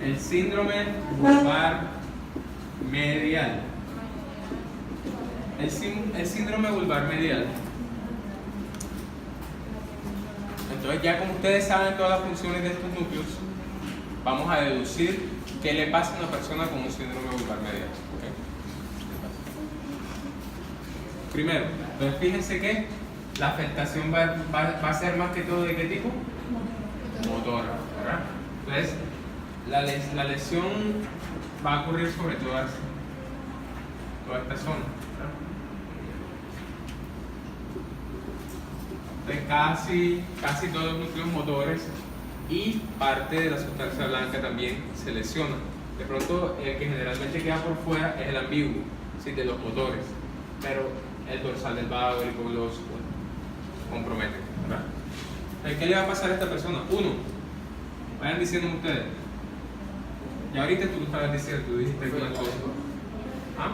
El síndrome vulvar medial. El síndrome vulvar medial. Entonces, ya como ustedes saben todas las funciones de estos núcleos, vamos a deducir qué le pasa a una persona con un síndrome vulvar medial. ¿Okay? Primero, entonces fíjense que la afectación va a ser más que todo de qué tipo? Motora, ¿verdad? Entonces, la lesión va a ocurrir sobre toda esta zona, ¿verdad? Entonces, casi todos los núcleos motores y parte de la sustancia blanca también se lesiona. De pronto, el que generalmente queda por fuera es el ambiguo, ¿sí? De los motores, pero el dorsal del vago, el hipogloso, compromete, ¿verdad? ¿Qué le va a pasar a esta persona? Uno, vayan diciendo ustedes. Y ahorita tú estabas diciendo, tú dijiste alguna cosa. ¿Ah?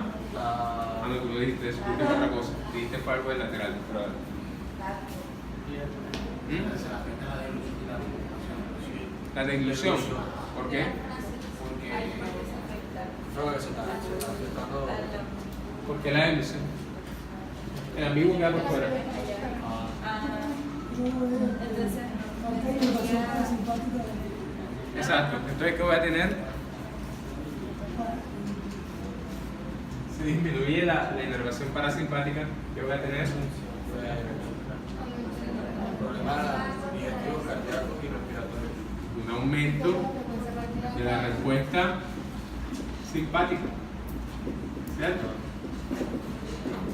No, tú no dijiste eso, tú dijiste otra cosa. Dijiste fue algo del lateral. La deglución. ¿Por qué? ¿Por qué la deglución? El ambiguo queda por fuera. Exacto. Entonces, ¿qué voy a tener? Se disminuye la inervación parasimpática. ¿Qué voy a tener? Problemas digestivos, cardíacos y respiratorios. Un aumento de la respuesta simpática, ¿cierto?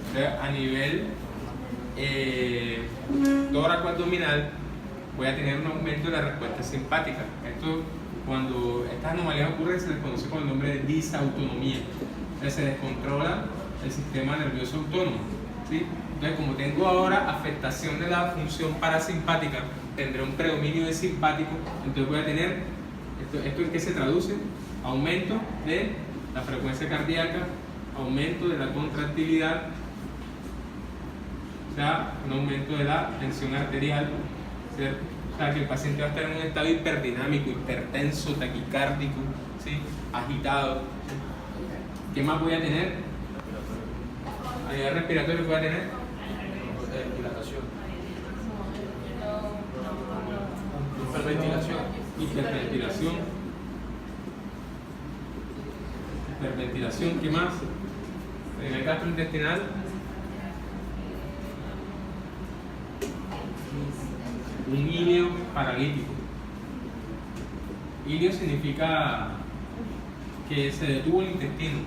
Entonces, a nivel tóraco-abdominal voy a tener un aumento de la respuesta simpática. Esto, cuando estas anomalías ocurren, se les conoce con el nombre de disautonomía. Entonces, se descontrola el sistema nervioso autónomo, ¿sí? Entonces, como tengo ahora afectación de la función parasimpática, tendré un predominio de simpático. Entonces voy a tener, ¿esto en qué se traduce? Aumento de la frecuencia cardíaca, aumento de la contractilidad, o sea, un aumento de la tensión arterial, ¿cierto? O sea, que el paciente va a estar en un estado hiperdinámico, hipertenso, taquicárdico, ¿sí? Agitado. ¿Qué más voy a tener? A nivel respiratorio, ¿qué voy a tener? Dilatación. Hiperventilación. Hiperventilación, ¿qué más? En el gastrointestinal. Un ilio paralítico. Ilio significa que se detuvo el intestino.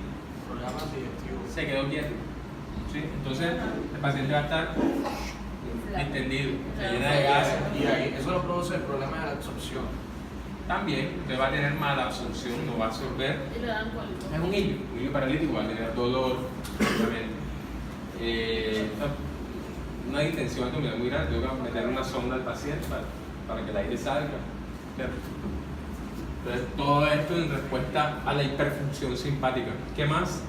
Problemas digestivos. Se quedó quieto. ¿Sí? Entonces el paciente va a estar extendido, se llena de gases. Y ahí, eso lo produce el problema de la absorción. También usted va a tener mala absorción, no va a absorber. Y le dan cólico. Es un ilio paralítico, va a tener dolor, obviamente. Una distensión abdominal muy grande, tengo que meter una sonda al paciente para que el aire salga. Entonces, todo esto en respuesta a la hiperfunción simpática. ¿Qué más?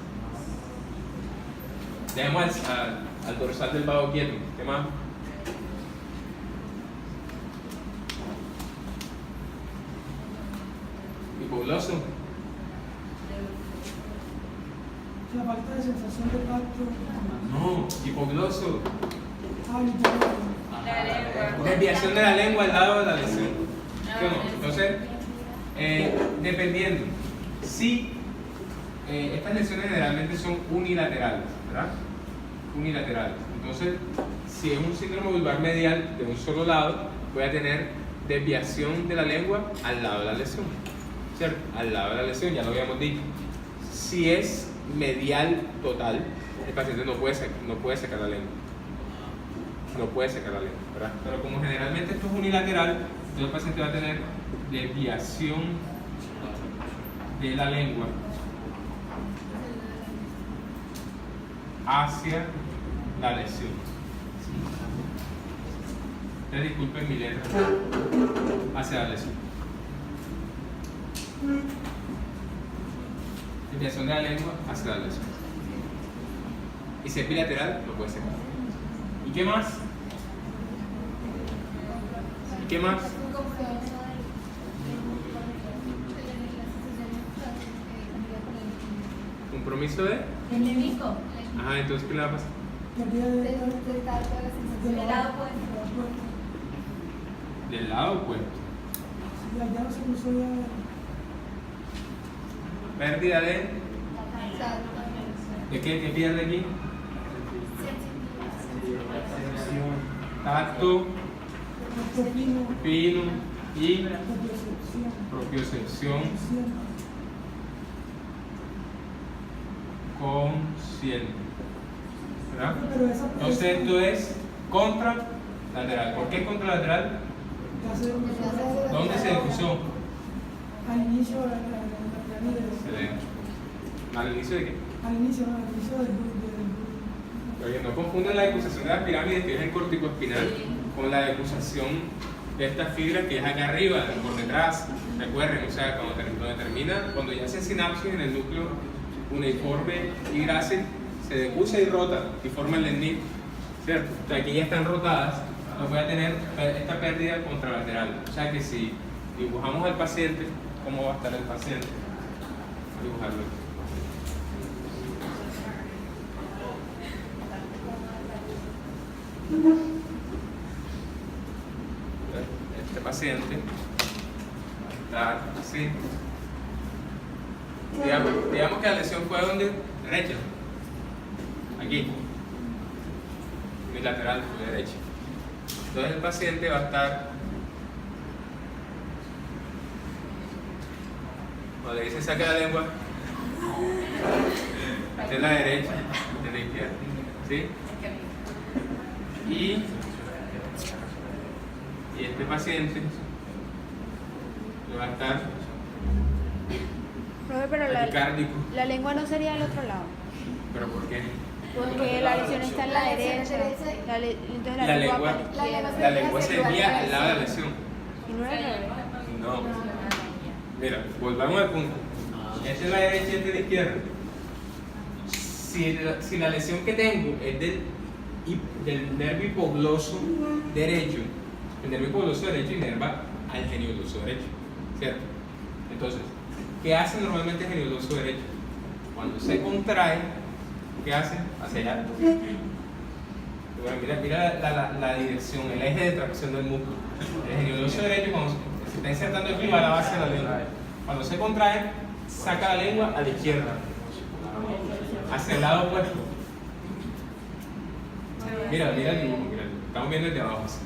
Dejemos al dorsal del vago quieto. ¿Qué más? Hipogloso. La falta de sensación de tacto. No, hipogloso. La lengua. Desviación de la lengua al lado de la lesión. ¿Sí o no? Entonces, dependiendo. Si estas lesiones generalmente son unilaterales, ¿verdad? Unilaterales. Entonces, si es un síndrome vulvar medial de un solo lado, voy a tener desviación de la lengua al lado de la lesión. ¿Cierto? Al lado de la lesión, ya lo habíamos dicho. Si es medial total, el paciente no puede sacar la lengua. No puede sacar la lengua, ¿verdad? Pero como generalmente esto es unilateral, entonces el paciente va a tener desviación de la lengua hacia la lesión. Ustedes disculpen mi letra. Hacia la lesión. Desviación de la lengua hacia la lesión. Y si es bilateral, lo puede sacar. ¿Y qué más? ¿Y qué más? Compromiso de. Enemigo. Ajá, entonces ¿qué le va a pasar? Pérdida de Del lado opuesto. Del lado opuesto. Ya no se usó ya. Pérdida de. ¿De qué pierde aquí? Tacto, Fino. fino y Propiocepción. propiocepción consciente. ¿Verdad? Pero esa Entonces esto es contralateral. ¿Por qué contralateral? ya se ¿Dónde se puso? al inicio de la pirámide. Excelente. ¿Al inicio de qué? Al inicio del Oye, no confundan la decusación de las pirámides, que es el corticoespinal, con la decusación de estas fibras que es acá arriba, por detrás. Recuerden, o sea, cuando ya hace sinapsis en el núcleo uniforme y grácil, se decusa y rota y forma el lendín, ¿cierto? O sea, aquí ya están rotadas, no voy a tener esta pérdida contralateral. O sea que si dibujamos al paciente, ¿cómo va a estar el paciente? Voy a dibujarlo. Este paciente está así. Digamos que la lesión fue donde derecha, aquí, bilateral fue derecha. Entonces el paciente va a estar, cuando le dice saque la lengua, esta es la derecha, esta es la izquierda, ¿sí? Y este paciente va a estar Profe, pero taquicárdico. la lengua no sería del otro lado, ¿Pero por qué? porque la lesión está en la derecha. Entonces la lengua va para la izquierda. La lengua se desvía al lado de la lesión. Y no es al revés. No. Mira, volvamos al punto. Esta es la derecha y esta es la izquierda. Si la lesión que tengo es del nervio hipogloso derecho, el nervio hipogloso derecho inerva al geniogloso derecho, ¿cierto? Entonces, ¿qué hace normalmente el geniogloso derecho? Cuando se contrae, ¿qué hace? Hacia allá. Bueno, mira la dirección, el eje de tracción del músculo. El geniogloso derecho, cuando se está insertando aquí, va a la base de la lengua. Cuando se contrae, saca la lengua a la izquierda, hacia el lado opuesto. Mira el dibujo, mira. Estamos viendo desde abajo así.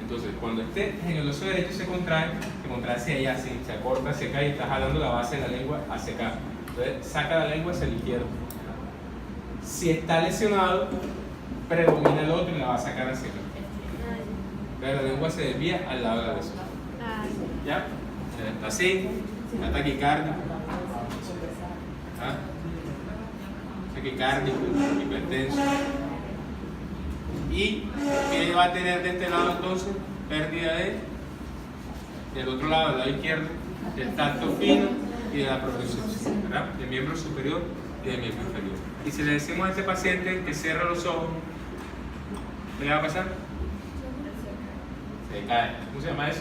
Entonces, cuando este geniogloso derecho se contrae hacia allá, así, se acorta hacia acá y está jalando la base de la lengua hacia acá. Entonces, saca la lengua hacia el izquierdo. Si está lesionado, predomina el otro y la va a sacar hacia acá. Entonces, la lengua se desvía al lado de la lesión. ¿Ya? Está así, está taquicárdico. ¿Ah? Taquicárdico, hipertenso. ¿Y qué va a tener de este lado entonces? Pérdida del otro lado, del lado izquierdo, del tacto fino y de la propiocepción, ¿verdad? Del miembro superior y del miembro inferior. Y si le decimos a este paciente que cierre los ojos, ¿qué le va a pasar? Se cae. ¿Cómo se llama eso?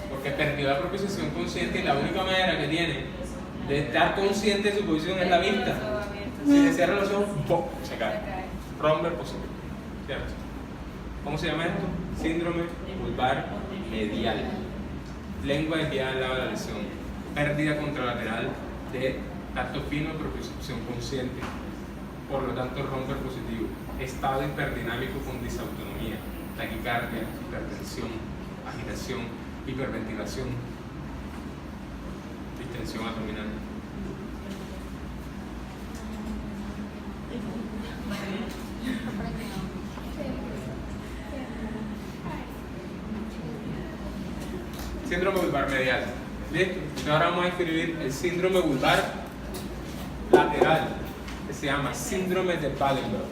Porque perdió la propiocepción consciente y la única manera que tiene de estar consciente de su posición es la vista. Si le cierra los ojos, ¡pum!, se cae. Romper positivo. ¿Cierto? ¿Cómo se llama esto? Síndrome vulvar medial. Lengua desviada al lado de la lesión. Pérdida contralateral de tacto fino y propiocepción consciente. Por lo tanto, romper positivo. Estado hiperdinámico con disautonomía. Taquicardia, hipertensión, agitación, hiperventilación, distensión abdominal. Síndrome vulvar medial. ¿Listo? Entonces ahora vamos a escribir el síndrome vulvar lateral, que se llama síndrome de Wallenberg.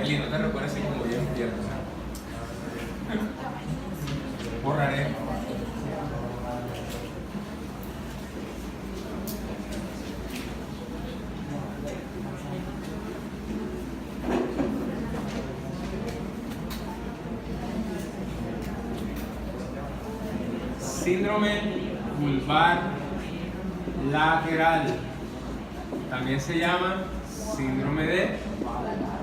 Eli, no te recuerdas así como bien piernas. Borraré. Síndrome vulvar lateral. También se llama síndrome de Waldenberg.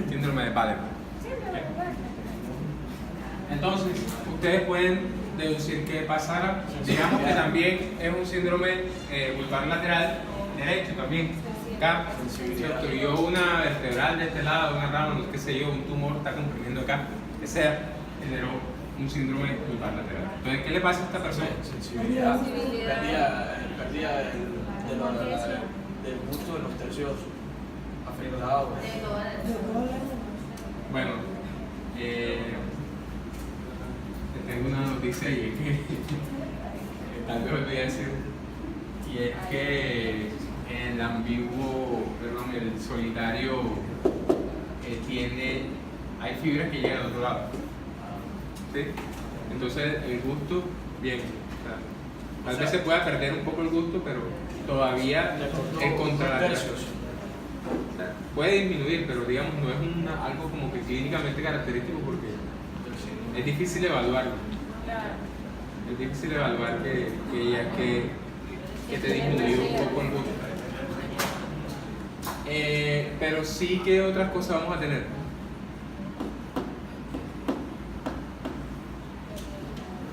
Síndrome de Waldenberg. Entonces, ustedes pueden deducir qué pasará. Digamos que también es un síndrome vulvar lateral derecho también. Acá se obstruyó una vertebral de este lado, una rama, no sé qué sé yo, un tumor está comprimiendo acá. Ese generó un síndrome vulvar lateral. Entonces, ¿qué le pasa a esta persona? Sensibilidad, pérdida del gusto de los tercios afectados. Bueno, tengo una noticia y es que tal vez olvidé decir, y es que el ambiguo, perdón, el solitario hay fibras que llegan al otro lado. ¿Sí? Entonces el gusto, bien, tal vez se pueda perder un poco el gusto, pero todavía el contralateral puede disminuir, pero digamos no es algo como que clínicamente característico porque es difícil evaluarlo. Es difícil evaluar que te disminuyó un poco el gusto. Pero sí que otras cosas vamos a tener.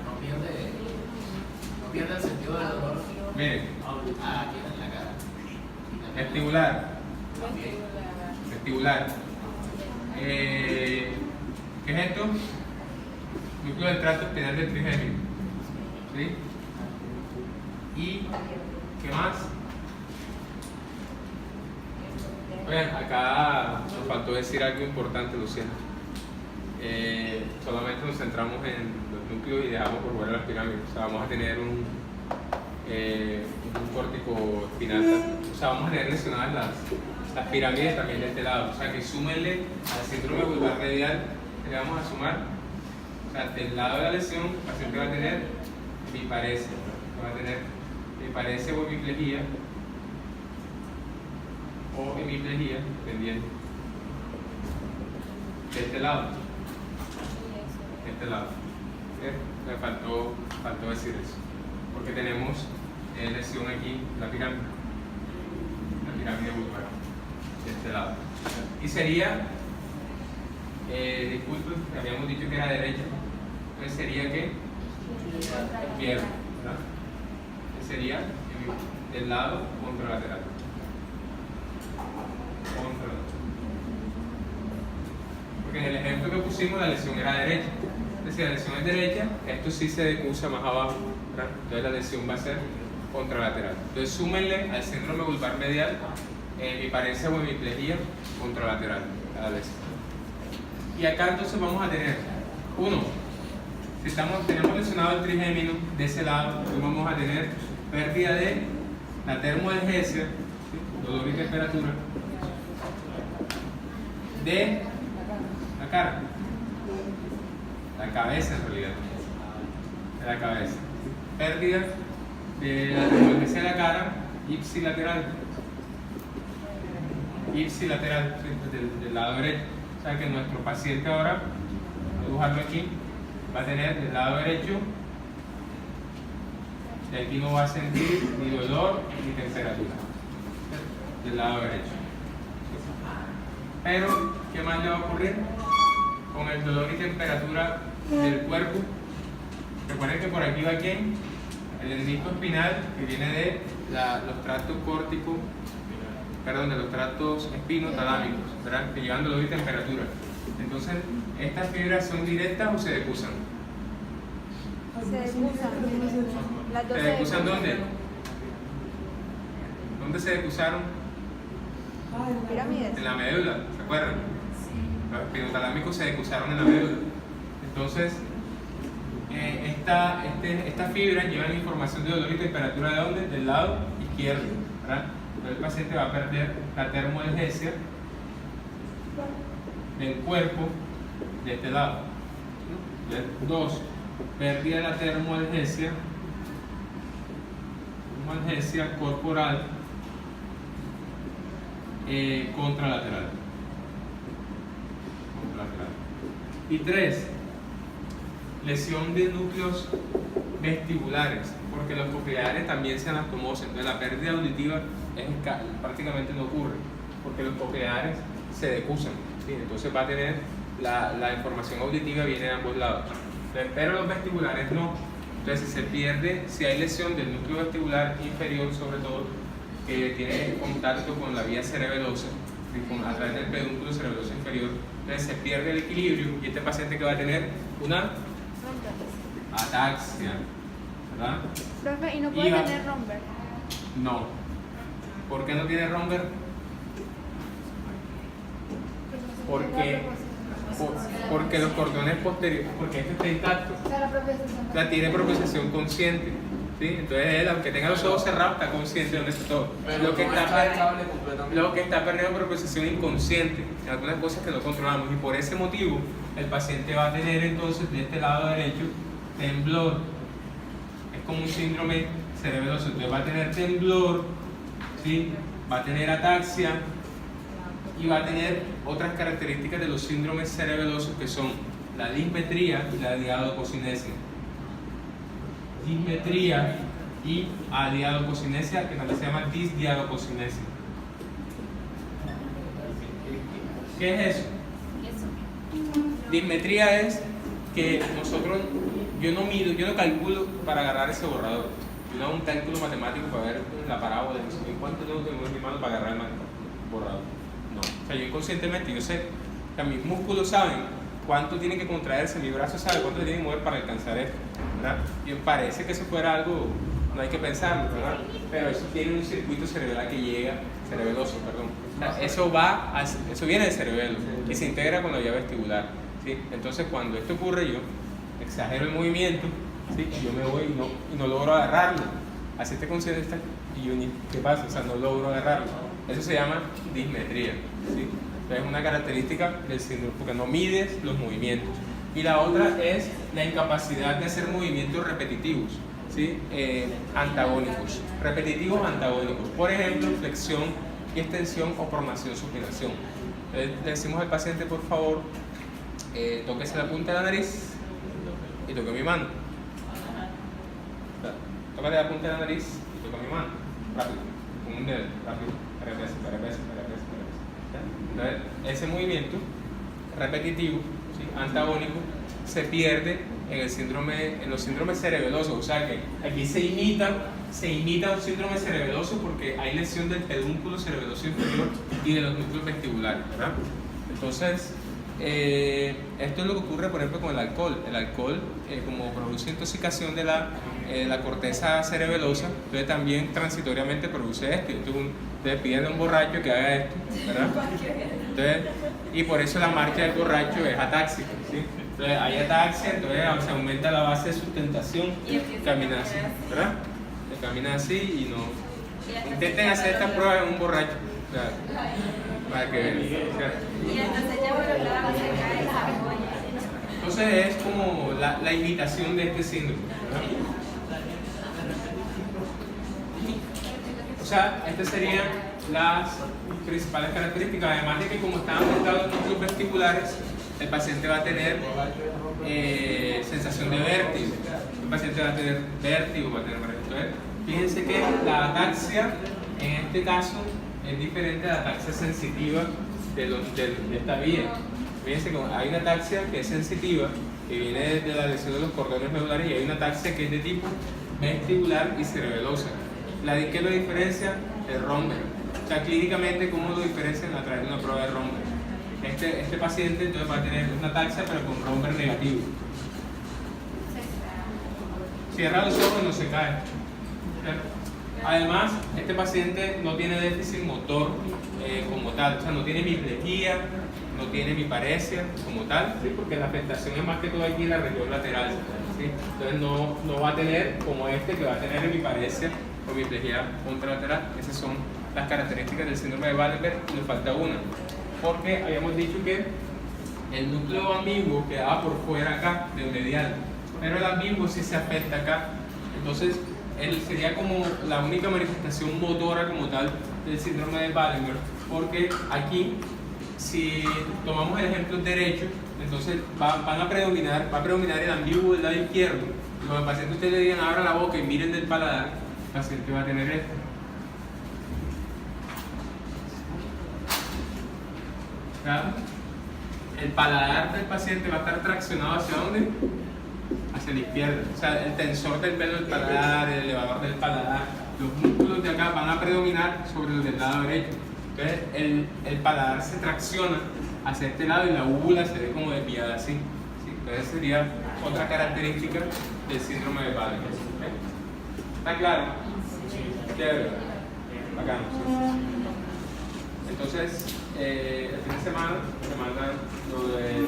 No pierde el sentido del dolor. Miren, Aquí en la cara. vestibular. ¿Qué es esto? Núcleo del tracto espinal del trigémino. ¿Sí? ¿Y qué más? Oigan, acá nos faltó decir algo importante, lo siento. Solamente nos centramos en los núcleos y dejamos por fuera las pirámides. O sea, vamos a tener un córtico espinal. O sea, vamos a tener lesionadas las pirámides también de este lado. O sea, que súmenle al síndrome vulvar medial que le vamos a sumar. O sea, del lado de la lesión, el paciente va a tener biparese. Va a tener biparese o hemiplegia. O hemiplegia, dependiendo. De este lado. De este lado. Me faltó decir eso. Porque tenemos lesión aquí, la pirámide vulvar. De este lado. Y sería, disculpen, habíamos dicho que era derecha. Entonces sería que izquierda, ¿verdad? Sería del lado contralateral. Porque en el ejemplo que pusimos la lesión era derecha. Entonces, si la lesión es derecha, esto sí se decusa más abajo, ¿verdad? Entonces la lesión va a ser contralateral. Entonces súmenle al síndrome vulvar medial hemiparesia o hemiplegia contralateral a la lesión. Y acá entonces vamos a tener si tenemos lesionado el trigémino de ese lado, pues vamos a tener pérdida de la termoalgesia, ¿sí? Dolor y temperatura de la cara, la cabeza en realidad, de la cabeza, pérdida de la termoalgesia de la cara ipsilateral, ¿sí? Del lado derecho. O sea que nuestro paciente ahora, voy a dibujarlo aquí, va a tener del lado derecho, y aquí no va a sentir ni dolor ni temperatura, del lado derecho. Pero, ¿qué más le va a ocurrir? Con el dolor y temperatura del cuerpo. Recuerden que por aquí va ¿quién? El endisco espinal, que viene de los tractos córticos, de los tractos espinotalámicos, ¿verdad? Que llevan dolor y temperatura. Entonces, ¿estas fibras son directas o se decusan? Se decusan. Las dos ¿Se decusan dónde? ¿Dónde se decusaron? Pirámides. En la médula, ¿se acuerdan? Los espinotalámicos se decusaron en la médula. Entonces, Estas fibras llevan información de dolor y temperatura de dónde? Del lado izquierdo, ¿verdad? Entonces el paciente va a perder la termoalgesia del cuerpo de este lado. 2. Pérdida de la termoalgesia corporal contralateral. Y 3. Lesión de núcleos vestibulares, porque los cocleares también se anastomosan. Entonces la pérdida auditiva prácticamente no ocurre, porque los cocleares se decusan, ¿sí? Entonces va a tener la información auditiva viene de ambos lados, pero los vestibulares no. Entonces si se pierde, si hay lesión del núcleo vestibular inferior sobre todo, que tiene contacto con la vía cerebelosa, a través del pedúnculo cerebeloso inferior, entonces se pierde el equilibrio y este paciente que va a tener una ataxia, ¿verdad? Profe, ¿y no puede tener romper? No. ¿Por qué no tiene romper? Porque los cordones posteriores, porque este está intacto, o sea, tiene propiocepción consciente, ¿sí? Entonces él, aunque tenga los ojos cerrados, está consciente de dónde está todo. Lo que está perdiendo es propiocepción inconsciente, en algunas cosas que no controlamos, y por ese motivo el paciente va a tener entonces de este lado derecho temblor. Es como un síndrome cerebeloso, entonces va a tener temblor, ¿sí? Va a tener ataxia y va a tener otras características de los síndromes cerebelosos que son la dismetría y la diadococinesia. Dismetría y adiadococinesia, que también se llama disdiadococinesia. ¿Qué es eso? Dismetría es que yo no calculo para agarrar ese borrador. Yo no hago un cálculo matemático para ver la parábola de cuánto tengo que mover mi mano para agarrar el borrador. No. O sea, yo inconscientemente, yo sé que mis músculos saben cuánto tiene que contraerse, mi brazo sabe cuánto tiene que mover para alcanzar esto, ¿verdad? Y parece que eso fuera algo, no hay que pensarlo, ¿verdad? Pero eso tiene un circuito cerebral que llega, cerebeloso, perdón. O sea, eso viene del cerebelo y se integra con la vía vestibular, ¿sí? Entonces cuando esto ocurre yo exagero el movimiento, ¿sí? Y yo me voy y no logro agarrarlo. Así te consciente está y yo ni ¿qué pasa? O sea, no logro agarrarlo. Eso se llama dismetría, ¿sí? Entonces es una característica del síndrome porque no mides los movimientos. Y la otra es la incapacidad de hacer movimientos repetitivos, ¿sí? Antagónicos, repetitivos antagónicos. Por ejemplo, flexión y extensión o pronación supinación. Le decimos al paciente, por favor, tóquese la punta de la nariz y toque mi mano. Tócate la punta de la nariz y toca mi mano. Rápido, con un dedo, rápido. Repese. Entonces, ese movimiento repetitivo, ¿sí? Antagónico, se pierde en los síndromes cerebelosos. O sea que aquí se imita un síndrome cerebeloso porque hay lesión del pedúnculo cerebeloso inferior y de los núcleos vestibulares, ¿verdad? Entonces, esto es lo que ocurre, por ejemplo, con el alcohol. El alcohol, como produce intoxicación de la corteza cerebelosa, entonces también transitoriamente produce esto. Entonces piden a un borracho que haga esto, ¿verdad? Entonces, y por eso la marcha del borracho es atáxica, ¿sí? Entonces hay ataxia, entonces se aumenta la base de sustentación, camina así, ¿verdad? Se camina así y no. Intenten hacer esta prueba en un borracho, ¿verdad? Para que vean. Y entonces ya por el lado se cae esa joya. Entonces es como la imitación de este síndrome, ¿verdad? O sea, estas serían las principales características, además de que como están afectados los núcleos vestibulares, el paciente va a tener sensación de vértigo, el paciente va a tener vértigo, va a tener vértigo. Entonces, fíjense que la ataxia en este caso es diferente a la ataxia sensitiva de esta vía. Fíjense que hay una ataxia que es sensitiva, que viene de la lesión de los cordones medulares, y hay una ataxia que es de tipo vestibular y cerebelosa. ¿Qué es la diferencia? El Romberg. O sea, clínicamente, ¿cómo lo diferencian a través de una prueba de Romberg? Este paciente entonces va a tener una ataxia pero con Romberg negativo. Cierra los ojos y no se cae. Además, este paciente no tiene déficit motor como tal, o sea, no tiene miplejía, no tiene miparesia como tal, ¿sí? Porque la afectación es más que todo aquí en la región lateral. ¿sí? Entonces no va a tener como este, que va a tener hemiparesia o hemiplegia contralateral. Esas son las características del síndrome de Wallenberg, y nos falta una, porque habíamos dicho que el núcleo ambiguo quedaba por fuera acá del medial, pero el ambiguo sí se afecta acá. Entonces él sería como la única manifestación motora como tal del síndrome de Wallenberg, porque aquí, si tomamos el ejemplo derecho, entonces va a predominar el ambiguo del lado izquierdo. Y cuando al paciente ustedes le digan abra la boca y miren del paladar, el paciente va a tener esto. ¿Claro? El paladar del paciente va a estar traccionado ¿hacia dónde? Hacia la izquierda. O sea, el tensor del velo del paladar, el elevador del paladar, los músculos de acá van a predominar sobre los del lado derecho. Entonces, el paladar se tracciona hacia este lado y la úvula se ve como desviada así. ¿Sí? Entonces, sería otra característica del síndrome de Wallenberg. ¿Okay? ¿Está claro? Sí. Chévere. Bacano. ¿Sí? Entonces, el fin de semana se manda lo de